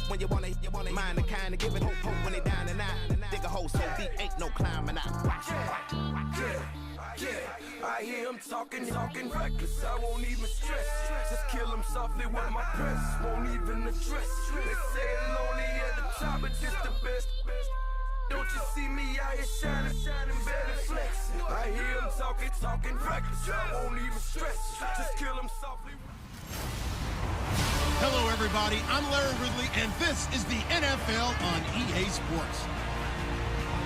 when you wanna mind the kind of giving hope when they down and out. Dig a hole so deep, ain't no climbing out. Yeah, I hear him talking reckless. I won't even stress. Just kill him softly with my press. Won't even address. They say it lonely at the top, but just the best. Don't you see me out here shining, better flex. I hear him talking reckless. I won't even stress. Just kill him softly. Hello, everybody. I'm Larry Ridley, and this is the NFL on EA Sports.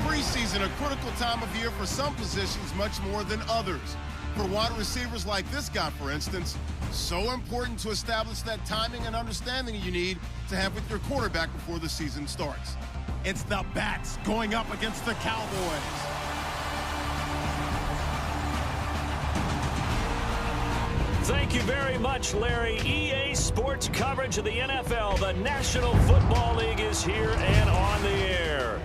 Preseason, a critical time of year for some positions much more than others. For wide receivers like this guy, for instance, so important to establish that timing and understanding you need to have with your quarterback before the season starts. It's the Bats going up against the Cowboys. Thank you very much, Larry. EA Sports coverage of the NFL. The National Football League is here and on the air.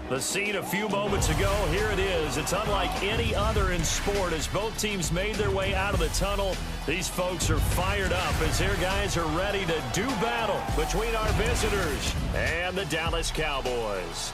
The scene a few moments ago, here it is. It's unlike any other in sport as both teams made their way out of the tunnel. These folks are fired up as their guys are ready to do battle between our visitors and the Dallas Cowboys.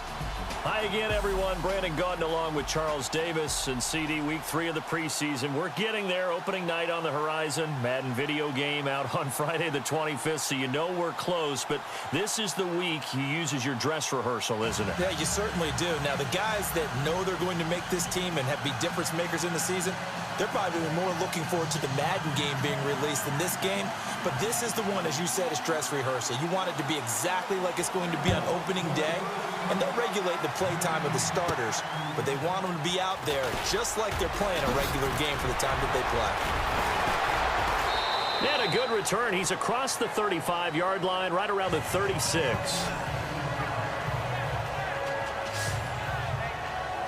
Hi again, everyone. Brandon Gaudin along with Charles Davis and CD. Week 3 of the preseason. We're getting there. Opening night on the horizon. Madden video game out on Friday the 25th, so you know we're close. But this is the week you use as your dress rehearsal, isn't it? Yeah, you certainly do. Now, the guys that know they're going to make this team and have be difference makers in the season, they're probably more looking forward to the Madden game being released than this game. But this is the one, as you said, is dress rehearsal. You want it to be exactly like it's going to be on opening day. And they'll regulate the play time of the starters, but they want them to be out there just like they're playing a regular game for the time that they play. And a good return. He's across the 35-yard line, right around the 36.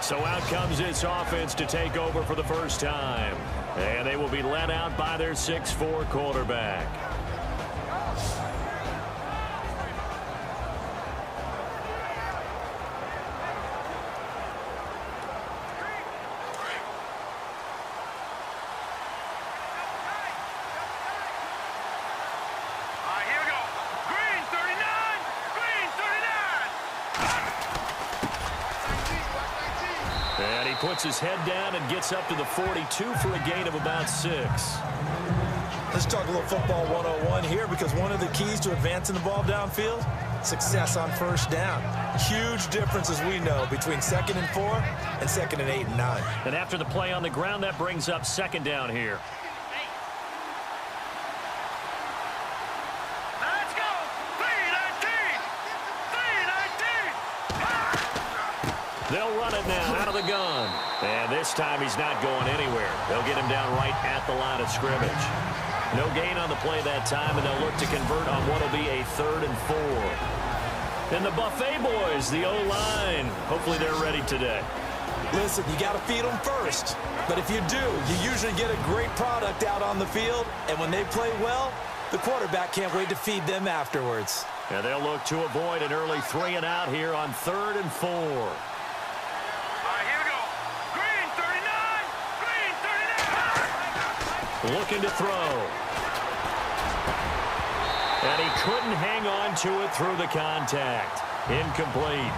So out comes this offense to take over for the first time. And they will be led out by their 6'4" quarterback. Puts his head down and gets up to the 42 for a gain of about 6. Let's talk a little football 101 here, because one of the keys to advancing the ball downfield, success on first down. Huge difference, as we know, between 2nd and 4 and 2nd and 8 and 9. And after the play on the ground, that brings up 2nd down here. They'll run it now out of the gun. And this time he's not going anywhere. They'll get him down right at the line of scrimmage. No gain on the play that time, and they'll look to convert on what will be a 3rd and 4. And the Buffet boys, the O-line, hopefully they're ready today. Listen, you got to feed them first. But if you do, you usually get a great product out on the field. And when they play well, the quarterback can't wait to feed them afterwards. And they'll look to avoid an early 3 and out here on 3rd and 4. Looking to throw. And he couldn't hang on to it through the contact. Incomplete.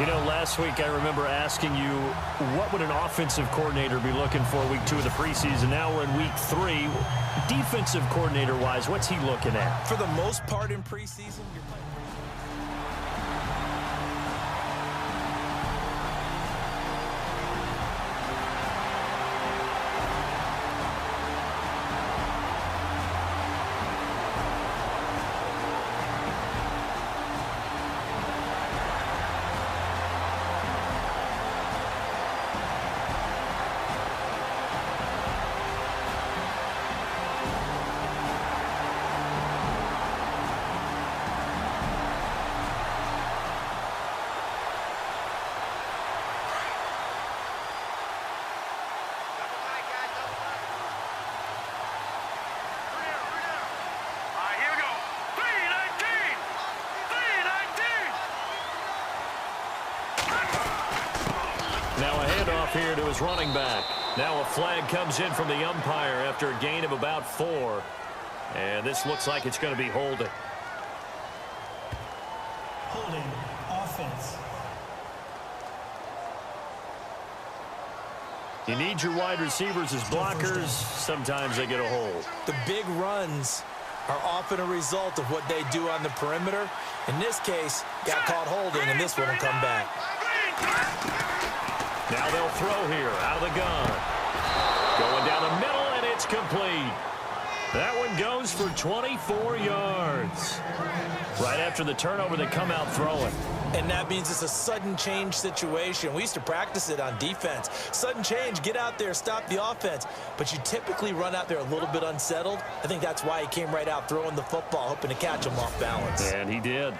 You know, last week I remember asking you, what would an offensive coordinator be looking for week 2 of the preseason? Now we're in week 3. Defensive coordinator-wise, what's he looking at? For the most part in preseason, you're playing. Now a handoff here to his running back. Now a flag comes in from the umpire after a gain of about 4. And this looks like it's going to be holding. Holding offense. You need your wide receivers as blockers. Sometimes they get a hold. The big runs are often a result of what they do on the perimeter. In this case, got caught holding, and this one will come back. Now they'll throw here out of the gun. Going down the middle, and it's complete. That one goes for 24 yards. Right after the turnover, they come out throwing. And that means it's a sudden change situation. We used to practice it on defense. Sudden change, get out there, stop the offense. But you typically run out there a little bit unsettled. I think that's why he came right out throwing the football, hoping to catch him off balance. And he did.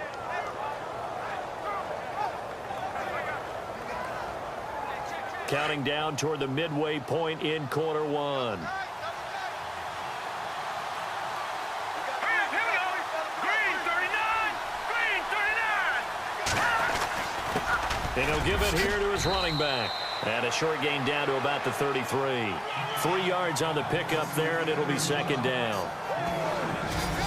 Counting down toward the midway point in quarter one. And he'll give it here to his running back. And a short gain down to about the 33. 3 yards on the pickup there, and it'll be second down.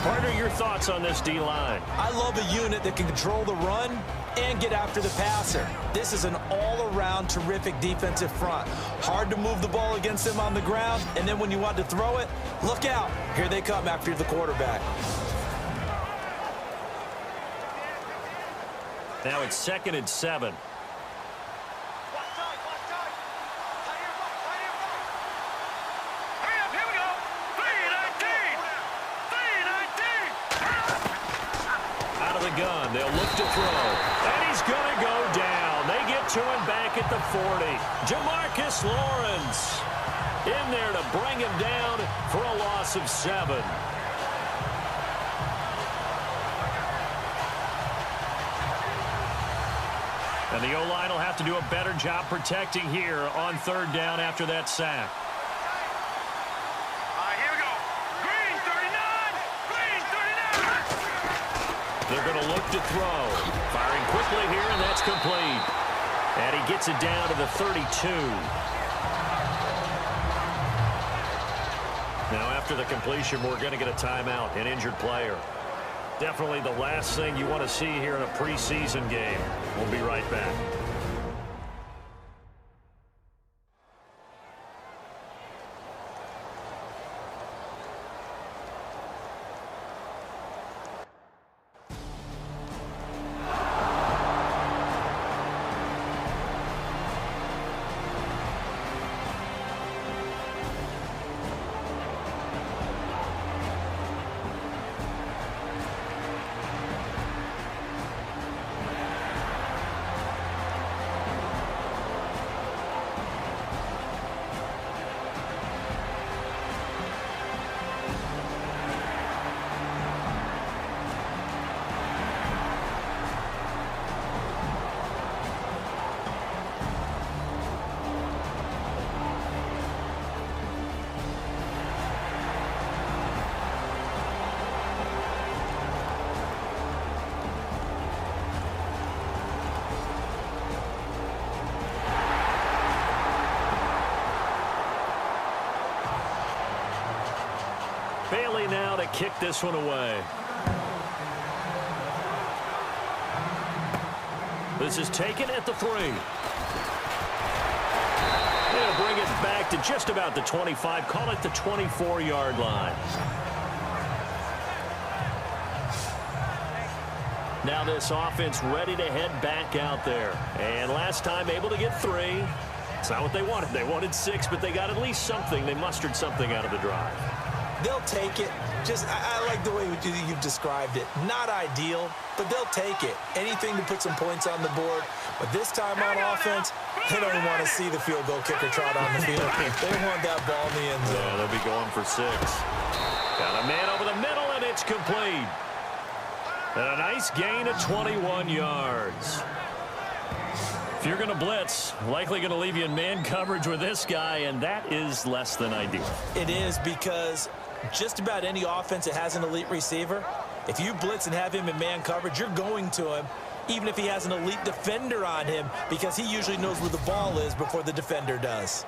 Partner, your thoughts on this D-line? I love a unit that can control the run and get after the passer. This is an all-around terrific defensive front. Hard to move the ball against them on the ground, and then when you want to throw it, look out. Here they come after the quarterback. Now it's 2nd and 7. Gun. They'll look to throw. And he's going to go down. They get to him back at the 40. Jamarcus Lawrence in there to bring him down for a loss of 7. And the O-line will have to do a better job protecting here on 3rd down after that sack. They're going to look to throw. Firing quickly here, and that's complete. And he gets it down to the 32. Now, after the completion, we're going to get a timeout, an injured player. Definitely the last thing you want to see here in a preseason game. We'll be right back. Bailey now to kick this one away. This is taken at the 3. They'll bring it back to just about the 25. Call it the 24-yard line. Now this offense ready to head back out there. And last time able to get 3. It's not what they wanted. They wanted 6, but they got at least something. They mustered something out of the drive. They'll take it. I like the way you've described it. Not ideal, but they'll take it. Anything to put some points on the board. But this time on offense, they don't even want to see the field goal kicker trot on the field. They want that ball in the end zone. Yeah, they'll be going for 6. Got a man over the middle, and it's complete. And a nice gain of 21 yards. If you're going to blitz, likely going to leave you in man coverage with this guy, and that is less than ideal. It is, because just about any offense that has an elite receiver, if you blitz and have him in man coverage, you're going to him, even if he has an elite defender on him, because he usually knows where the ball is before the defender does.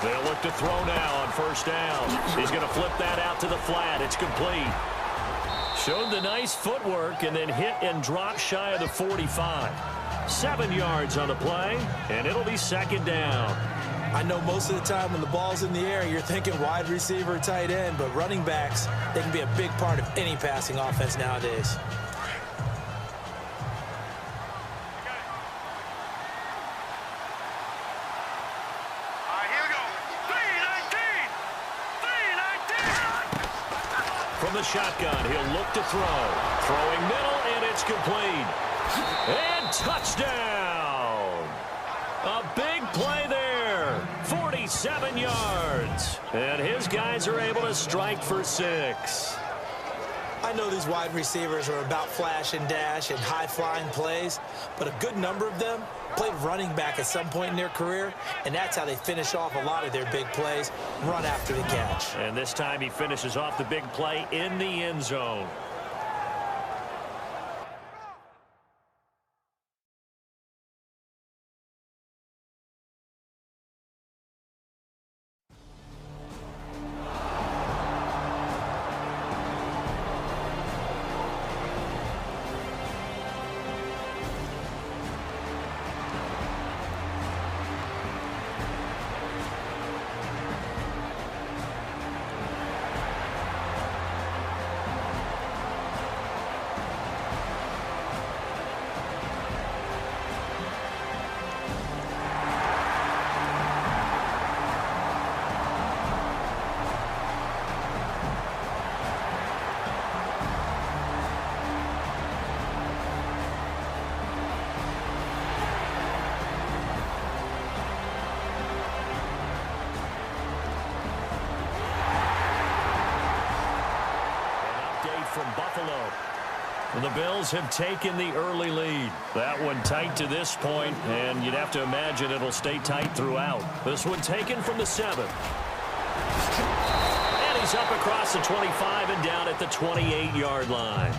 They'll look to throw now on first down. He's going to flip that out to the flat. It's complete. Showed the nice footwork and then hit and drop shy of the 45. 7 yards on the play, and it'll be second down. I know most of the time when the ball's in the air, you're thinking wide receiver, tight end, but running backs, they can be a big part of any passing offense nowadays. From the shotgun, he'll look to throw. Throwing middle, and it's complete. And touchdown! A big play there. 47 yards. And his guys are able to strike for 6. I know these wide receivers are about flash and dash and high-flying plays, but a good number of them played running back at some point in their career, and that's how they finish off a lot of their big plays, run after the catch. And this time he finishes off the big play in the end zone. From Buffalo. The Bills have taken the early lead. That one tight to this point, and you'd have to imagine it'll stay tight throughout. This one taken from the 7. And he's up across the 25 and down at the 28-yard line.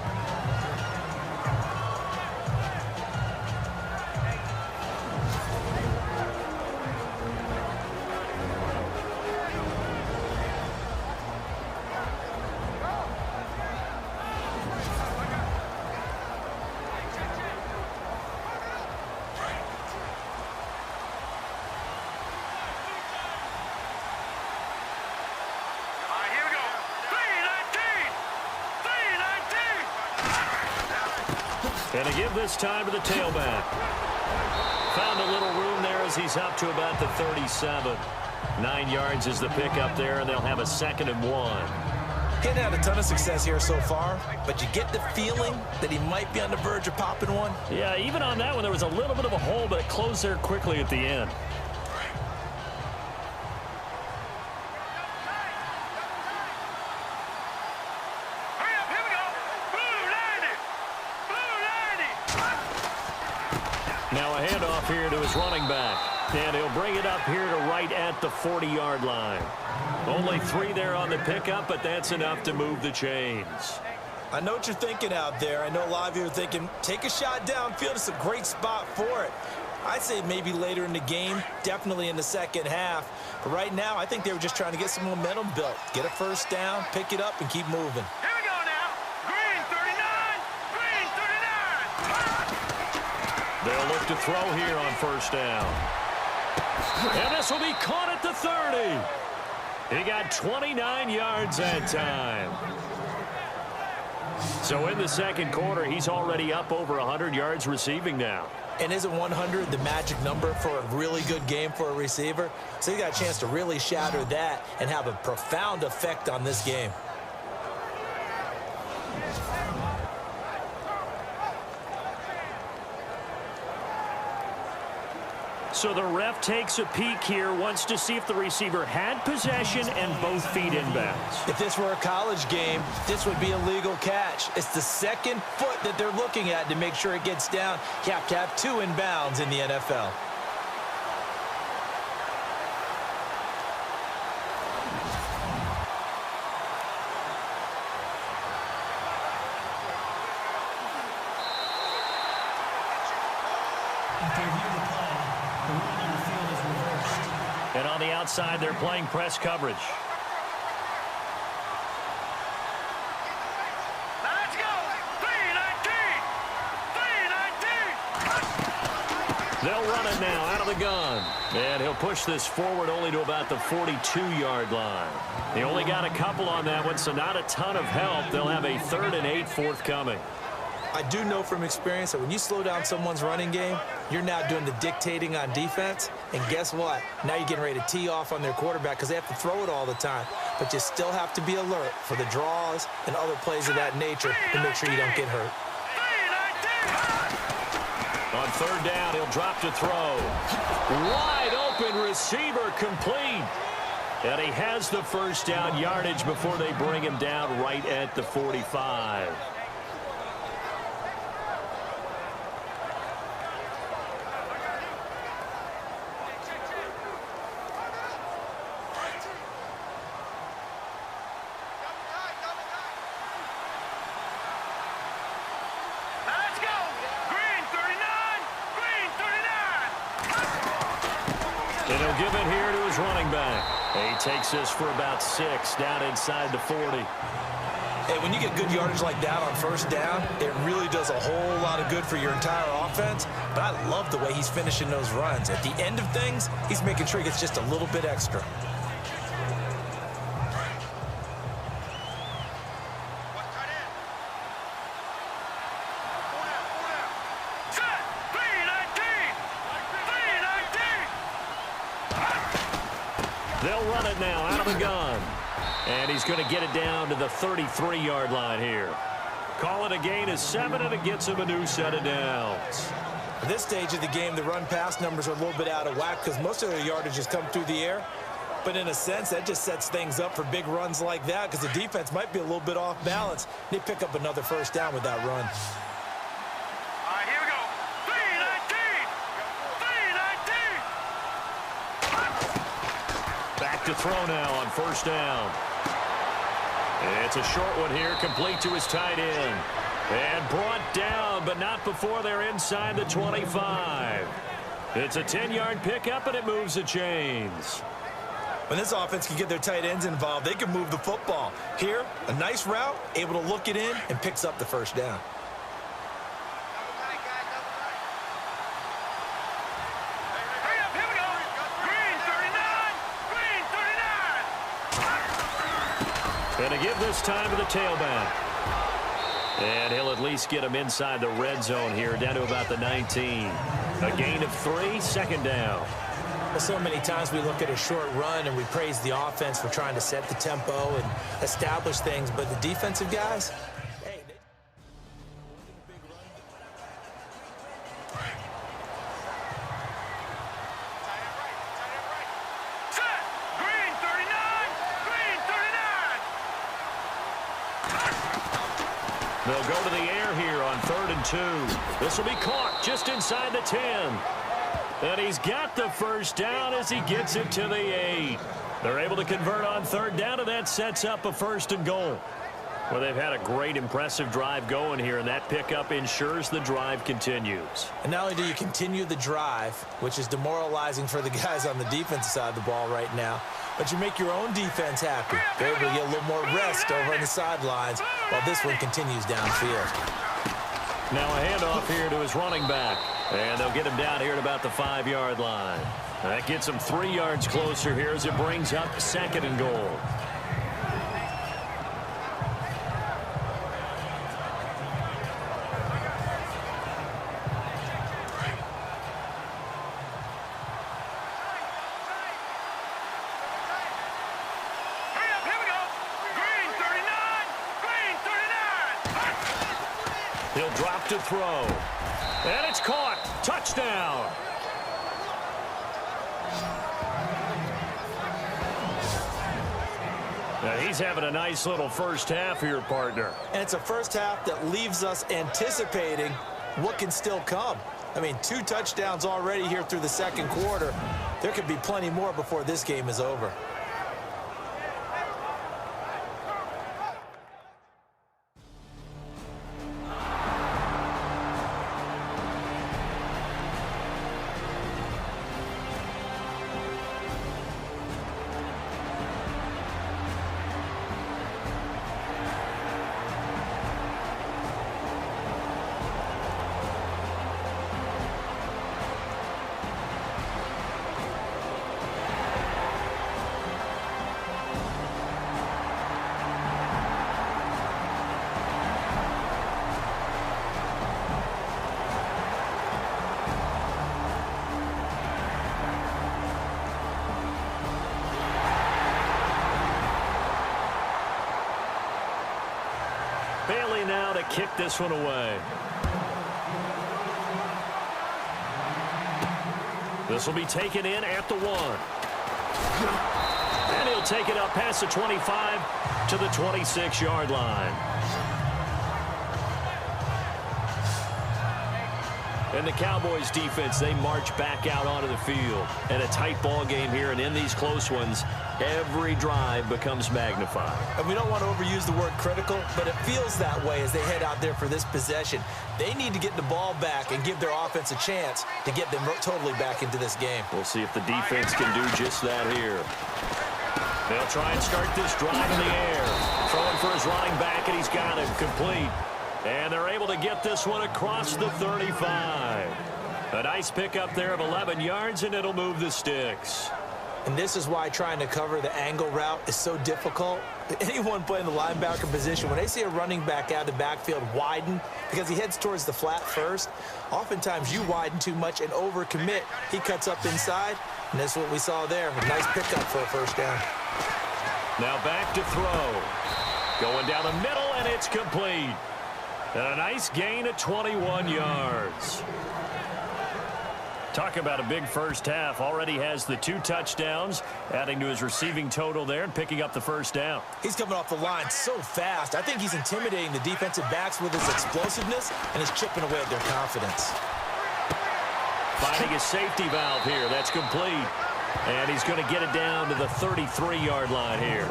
And a give this time to the tailback. Found a little room there as he's up to about the 37. 9 yards is the pickup there, and they'll have a 2nd and 1. He hadn't had a ton of success here so far, but you get the feeling that he might be on the verge of popping one. Yeah, even on that one, there was a little bit of a hole, but it closed there quickly at the end. Now a handoff here to his running back. And he'll bring it up here to right at the 40-yard line. Only 3 there on the pickup, but that's enough to move the chains. I know what you're thinking out there. I know a lot of you are thinking, take a shot downfield. It's a great spot for it. I'd say maybe later in the game, definitely in the second half. But right now, I think they were just trying to get some momentum built. Get a first down, pick it up, and keep moving. Here we go now. Green 39. Green 39. They'll look to throw here on first down. And this will be caught at the 30. He got 29 yards that time. So in the second quarter, he's already up over 100 yards receiving now. And isn't 100 the magic number for a really good game for a receiver? So you got a chance to really shatter that and have a profound effect on this game. So the ref takes a peek here, wants to see if the receiver had possession and both feet inbounds. If this were a college game, this would be a legal catch. It's the second foot that they're looking at to make sure it gets down. You have to have 2 inbounds in the NFL. And on the outside, they're playing press coverage. Let's go! 3-19! They'll run it now out of the gun. And he'll push this forward only to about the 42-yard line. He only got a couple on that one, so not a ton of help. They'll have a 3rd and 8 forthcoming. I do know from experience that when you slow down someone's running game, you're now doing the dictating on defense. And guess what? Now you're getting ready to tee off on their quarterback because they have to throw it all the time. But you still have to be alert for the draws and other plays of that nature to make sure you don't get hurt. On 3rd down, he'll drop to throw. Wide open receiver complete. And he has the first down yardage before they bring him down right at the 45. And he'll give it here to his running back. He takes this for about 6 down inside the 40. Hey, when you get good yardage like that on 1st down, it really does a whole lot of good for your entire offense. But I love the way he's finishing those runs. At the end of things, he's making sure he gets just a little bit extra. They'll run it now out of the gun. And he's going to get it down to the 33-yard line here. Call it a gain of 7, and it gets him a new set of downs. At this stage of the game, the run-pass numbers are a little bit out of whack because most of their yardage has come through the air. But in a sense, that just sets things up for big runs like that because the defense might be a little bit off balance. They pick up another 1st down with that run. All right, here we go. 3-19! Back to throw now on 1st down. It's a short one here, complete to his tight end. And brought down, but not before they're inside the 25. It's a 10-yard pickup, and it moves the chains. When this offense can get their tight ends involved, they can move the football. Here, a nice route, able to look it in, and picks up the 1st down. Going to give this time to the tailback. And he'll at least get him inside the red zone here, down to about the 19. A gain of 3, 2nd down. Well, so many times we look at a short run and we praise the offense for trying to set the tempo and establish things, but the defensive guys, hey, They'll go to the air here on 3rd and 2. This will be caught just inside the 10. And he's got the 1st down as he gets it to the 8. They're able to convert on 3rd down, and that sets up a 1st and goal. Well, they've had a great, impressive drive going here, and that pickup ensures the drive continues. And not only do you continue the drive, which is demoralizing for the guys on the defensive side of the ball right now, but you make your own defense happy. They're able to get a little more rest over on the sidelines while this one continues downfield. Now a handoff here to his running back. And they'll get him down here at about the 5-yard line. That gets him 3 yards closer here as it brings up 2nd and goal. He'll drop to throw. And it's caught. Touchdown. Now he's having a nice little 1st half here, partner. And it's a 1st half that leaves us anticipating what can still come. I mean, 2 touchdowns already here through the 2nd quarter. There could be plenty more before this game is over. now to kick this one away. This will be taken in at the 1. And he'll take it up past the 25 to the 26-yard line. And the Cowboys defense, they march back out onto the field. And a tight ball game here, and in these close ones, every drive becomes magnified. And we don't want to overuse the word critical, but it feels that way as they head out there for this possession. They need to get the ball back and give their offense a chance to get them totally back into this game. We'll see if the defense can do just that here. They'll try and start this drive in the air. Throwing for his running back, and he's got it complete. And they're able to get this one across the 35. A nice pickup there of 11 yards, and it'll move the sticks. And this is why trying to cover the angle route is so difficult. Anyone playing the linebacker position, when they see a running back out of the backfield widen because he heads towards the flat first, oftentimes you widen too much and overcommit. He cuts up inside, and that's what we saw there. A nice pickup for a first down. Now back to throw. Going down the middle, and it's complete. And a nice gain of 21 yards. Talk about a big first half. Already has the 2 touchdowns, adding to his receiving total there and picking up the first down. He's coming off the line so fast. I think he's intimidating the defensive backs with his explosiveness and is chipping away at their confidence. Finding a safety valve here. That's complete. And he's going to get it down to the 33-yard line here.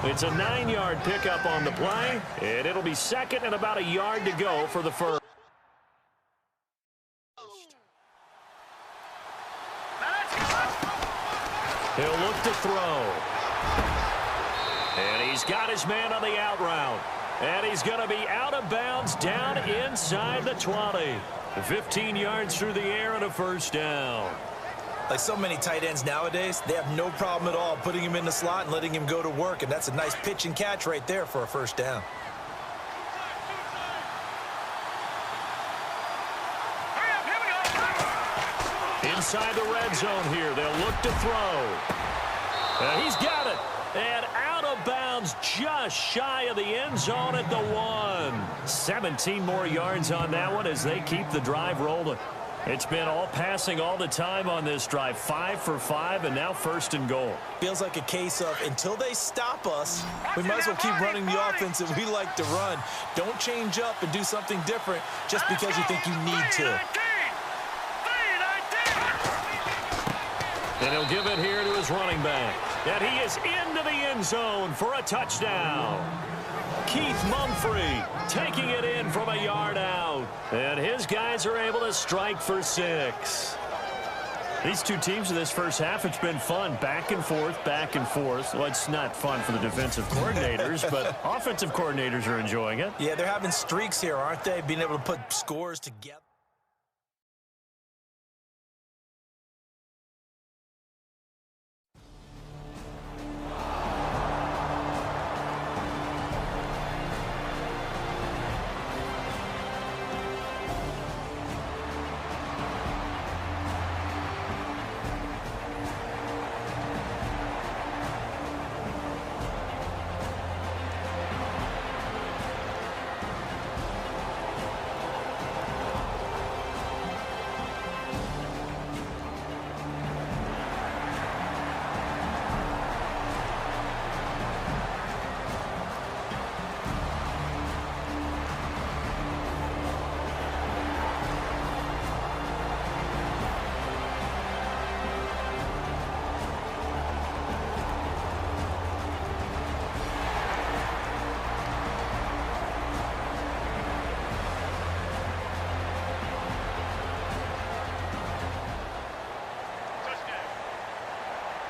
It's a 9-yard pickup on the play, and it'll be second and about a yard to go for the first. He'll look to throw. And he's got his man on the out route. And he's going to be out of bounds down inside the 20. 15 yards through the air and a first down. Like so many tight ends nowadays, they have no problem at all putting him in the slot and letting him go to work. And that's a nice pitch and catch right there for a first down. Inside the red zone here. They'll look to throw. And he's got it. And out of bounds just shy of the end zone at the 1. 17 more yards on that one as they keep the drive rolling. It's been all passing all the time on this drive. 5 for 5, and now first and goal. Feels like a case of until they stop us, we might as well keep running the offense that we like to run. Don't change up and do something different just because you think you need to. And he'll give it here to his running back. And he is into the end zone for a touchdown. Keith Mumphrey taking it in from a yard out. And his guys are able to strike for 6. These two teams in this first half, it's been fun. Back and forth, back and forth. Well, it's not fun for the defensive coordinators, but offensive coordinators are enjoying it. Yeah, they're having streaks here, aren't they? Being able to put scores together.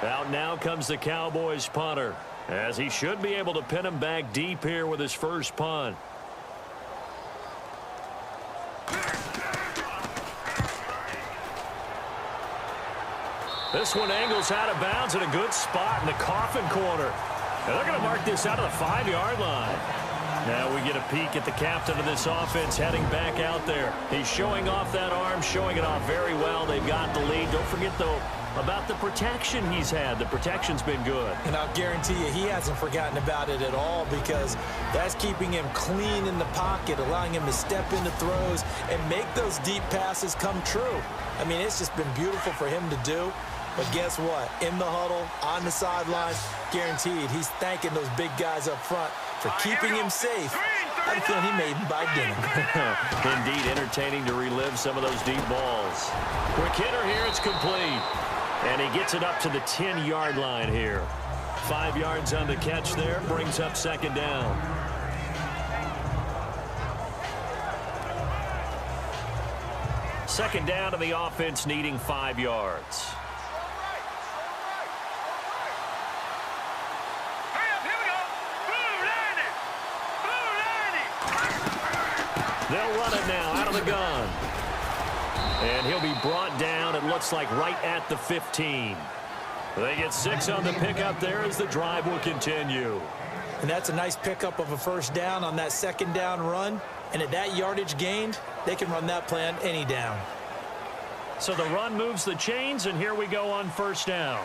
Out now comes the Cowboys punter, as he should be able to pin him back deep here with his first punt. This one angles out of bounds in a good spot in the coffin corner. And they're going to mark this out of the 5-yard line. Now we get a peek at the captain of this offense heading back out there. He's showing off that arm, showing it off very well. They've got the lead. Don't forget, though, about the protection he's had. The protection's been good. And I'll guarantee you he hasn't forgotten about it at all, because that's keeping him clean in the pocket, allowing him to step into throws and make those deep passes come true. I mean, it's just been beautiful for him to do. But guess what? In the huddle, on the sidelines, guaranteed he's thanking those big guys up front for keeping him safe. I have a feeling he may even buy dinner. Indeed, entertaining to relive some of those deep balls. Quick hitter here, it's complete. And he gets it up to the 10-yard line here. 5 yards on the catch there, brings up second down. Second down to the offense, needing 5 yards. They'll run it now out of the gun. And he'll be brought down, it looks like, right at the 15. They get 6 on the pickup there as the drive will continue. And that's a nice pickup of a first down on that second down run. And at that yardage gained, they can run that play on any down. So the run moves the chains, and here we go on first down.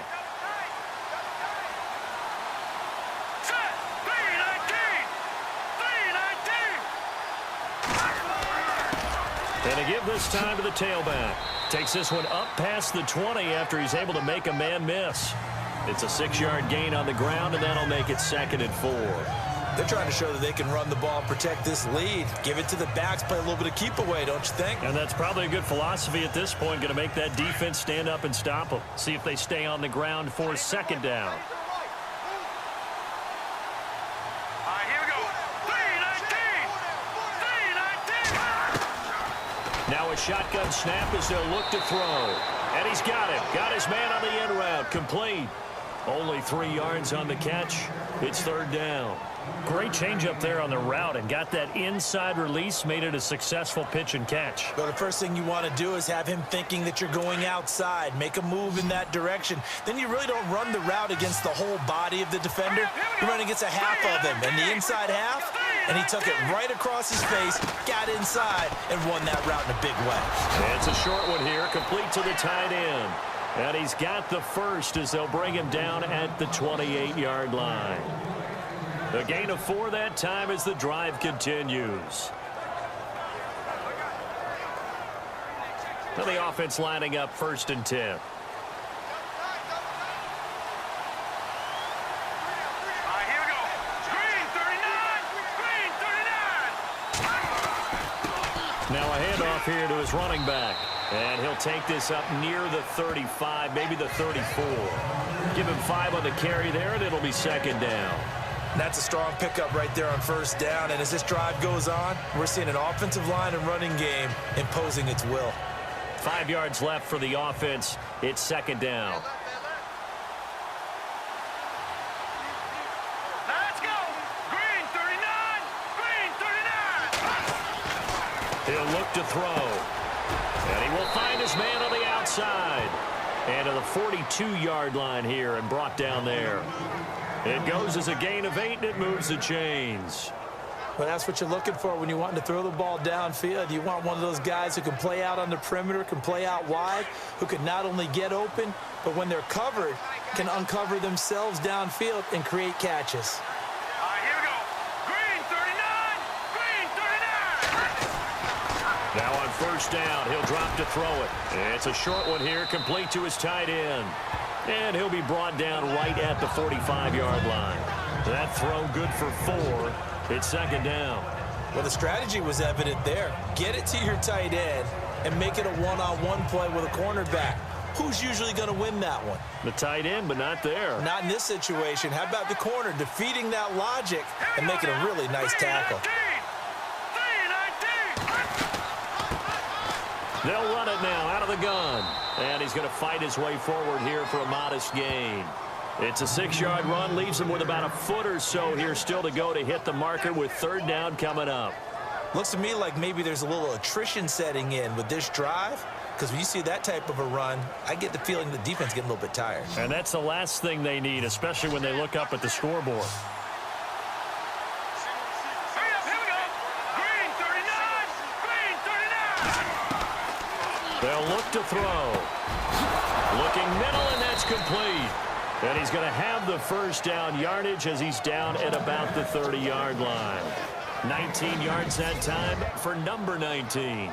And to give this time to the tailback. Takes this one up past the 20 after he's able to make a man miss. It's a 6-yard gain on the ground, and that'll make it 2nd and 4. They're trying to show that they can run the ball, protect this lead. Give it to the backs, play a little bit of keep away, don't you think? And that's probably a good philosophy at this point. Going to make that defense stand up and stop them. See if they stay on the ground for second down. Now a shotgun snap as they'll look to throw. And he's got him. Got his man on the end route. Complete. Only 3 yards on the catch. It's third down. Great change up there on the route and got that inside release, made it a successful pitch and catch. Well, the first thing you want to do is have him thinking that you're going outside, make a move in that direction. Then you really don't run the route against the whole body of the defender. You run against a half of him, and the inside half, and he took it right across his face, got inside, and won that route in a big way. And it's a short one here, complete to the tight end. And he's got the first as they'll bring him down at the 28-yard line. A gain of 4 that time as the drive continues. Now the offense lining up 1st and 10. Now a handoff here to his running back. And he'll take this up near the 35, maybe the 34. Give him 5 on the carry there, and it'll be second down. That's a strong pickup right there on first down. And as this drive goes on, we're seeing an offensive line and running game imposing its will. 5 yards left for the offense. It's second down. Let's go. Green 39. Green 39. He'll look to throw. And he will find his man on the outside. And to the 42-yard line here and brought down there. It goes as a gain of 8, and it moves the chains. Well, that's what you're looking for when you want to throw the ball downfield. You want one of those guys who can play out on the perimeter, can play out wide, who can not only get open, but when they're covered, can uncover themselves downfield and create catches. All right, here we go. Green 39. Green 39. Now on first down, he'll drop to throw it. It's a short one here, complete to his tight end. And he'll be brought down right at the 45-yard line. That throw good for 4. It's second down. Well, the strategy was evident there. Get it to your tight end and make it a one-on-one play with a cornerback. Who's usually going to win that one? The tight end, but not there. Not in this situation. How about the corner defeating that logic and making a really nice tackle? They'll run it now out of the gun. And he's going to fight his way forward here for a modest gain. It's a 6-yard run, leaves him with about a foot or so here still to go to hit the marker with third down coming up. Looks to me like maybe there's a little attrition setting in with this drive, because when you see that type of a run, I get the feeling the defense getting a little bit tired. And that's the last thing they need, especially when they look up at the scoreboard. They'll look to throw. Looking middle, and that's complete. And he's going to have the first down yardage as he's down at about the 30-yard line. 19 yards that time for number 19.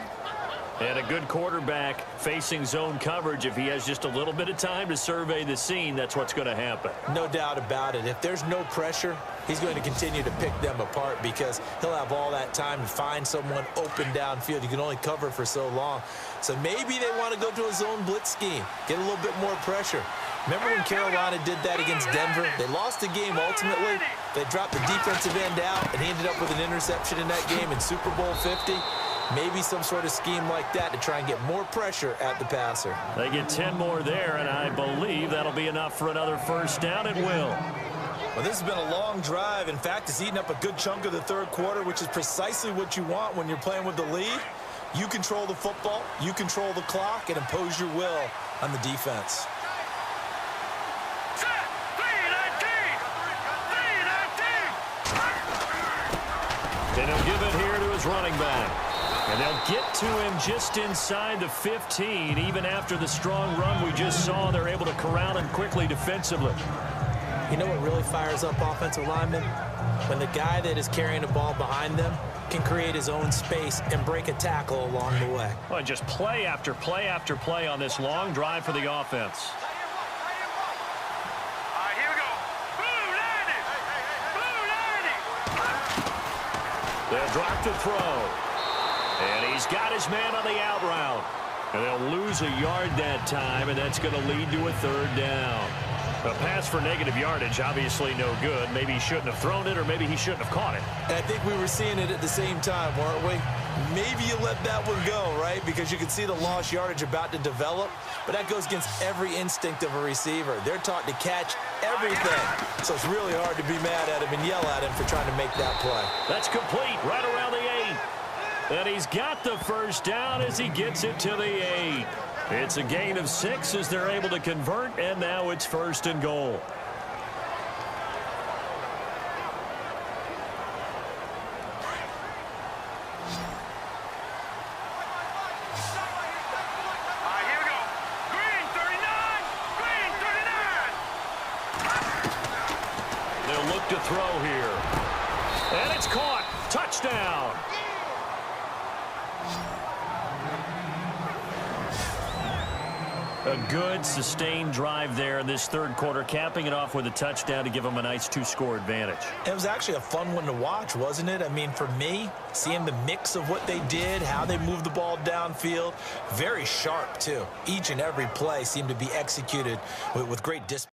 And a good quarterback facing zone coverage. If he has just a little bit of time to survey the scene, that's what's going to happen. No doubt about it. If there's no pressure, he's going to continue to pick them apart because he'll have all that time to find someone open downfield. You can only cover for so long. So maybe they want to go to a zone blitz scheme, get a little bit more pressure. Remember when Carolina did that against Denver? They lost the game ultimately. They dropped the defensive end out, and he ended up with an interception in that game in Super Bowl 50. Maybe some sort of scheme like that to try and get more pressure at the passer. They get 10 more there, and I believe that'll be enough for another first down. It will. Well, this has been a long drive. In fact, it's eaten up a good chunk of the third quarter, which is precisely what you want when you're playing with the lead. You control the football, you control the clock, and impose your will on the defense. And he'll give it here to his running back. And they'll get to him just inside the 15. Even after the strong run we just saw, they're able to corral him quickly defensively. You know what really fires up offensive linemen? When the guy that is carrying the ball behind them can create his own space and break a tackle along the way. Well, just play after play after play on this long drive for the offense. They'll drop to throw. And he's got his man on the out route. And they'll lose a yard that time, and that's going to lead to a third down. A pass for negative yardage, obviously no good. Maybe he shouldn't have thrown it, or maybe he shouldn't have caught it. I think we were seeing it at the same time, weren't we? Maybe you let that one go, right? Because you can see the lost yardage about to develop. But that goes against every instinct of a receiver. They're taught to catch everything. So it's really hard to be mad at him and yell at him for trying to make that play. That's complete right around the 8. And he's got the first down as he gets it to the 8. It's a gain of 6 as they're able to convert, and now it's first and goal. They'll look to throw here. And it's caught. Touchdown. A good, sustained drive there in this third quarter, capping it off with a touchdown to give them a nice 2-score advantage. It was actually a fun one to watch, wasn't it? I mean, for me, seeing the mix of what they did, how they moved the ball downfield, very sharp, too. Each and every play seemed to be executed with great discipline.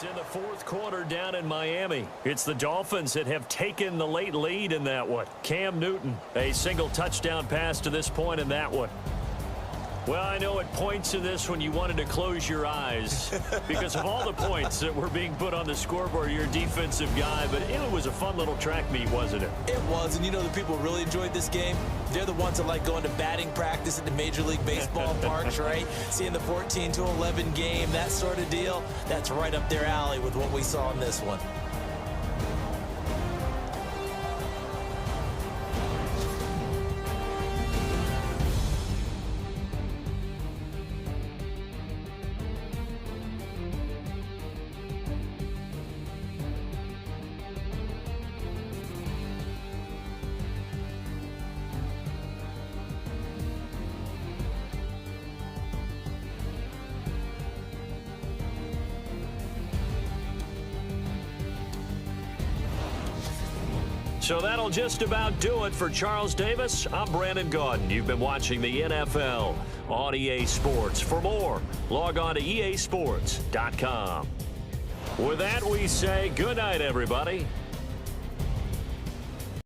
It's in the fourth quarter down in Miami. It's the Dolphins that have taken the late lead in that one. Cam Newton, a single touchdown pass to this point in that one. Well, I know at points in this one you wanted to close your eyes because of all the points that were being put on the scoreboard. You're a defensive guy, but it was a fun little track meet, wasn't it? It was, and you know the people who really enjoyed this game? They're the ones that like going to batting practice at the Major League Baseball parks, right? Seeing the 14-11 game, that sort of deal, that's right up their alley with what we saw in this one. So that'll just about do it for Charles Davis. I'm Brandon Gaudin. You've been watching the NFL on EA Sports. For more, log on to easports.com. With that, we say good night, everybody.